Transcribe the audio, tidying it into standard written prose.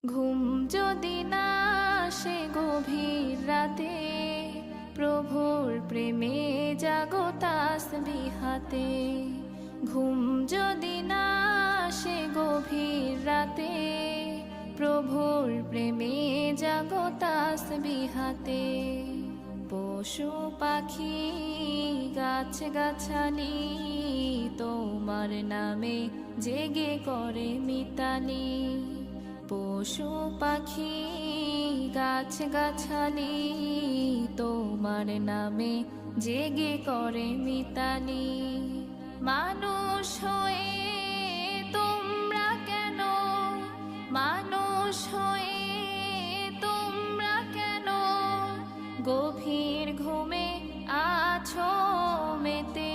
ঘুম যদি না আসে গভীর রাতে, প্রভুর প্রেমে জাগো তাসবিহাতে। ঘুম যদি না আসে গভীর রাতে, প্রভুর প্রেমে জাগো তাসবিহাতে। পশু পাখি গাছ গাছালি তোমার নামে জেগে করে মিতালি। পশু পাখি গাছ গাছালি তোমার নামে জেগে করে মিতালি। মানুষ হয়ে তোমরা কেন, মানুষ হয়ে তোমরা কেন গভীর ঘুমে আছো মেতে।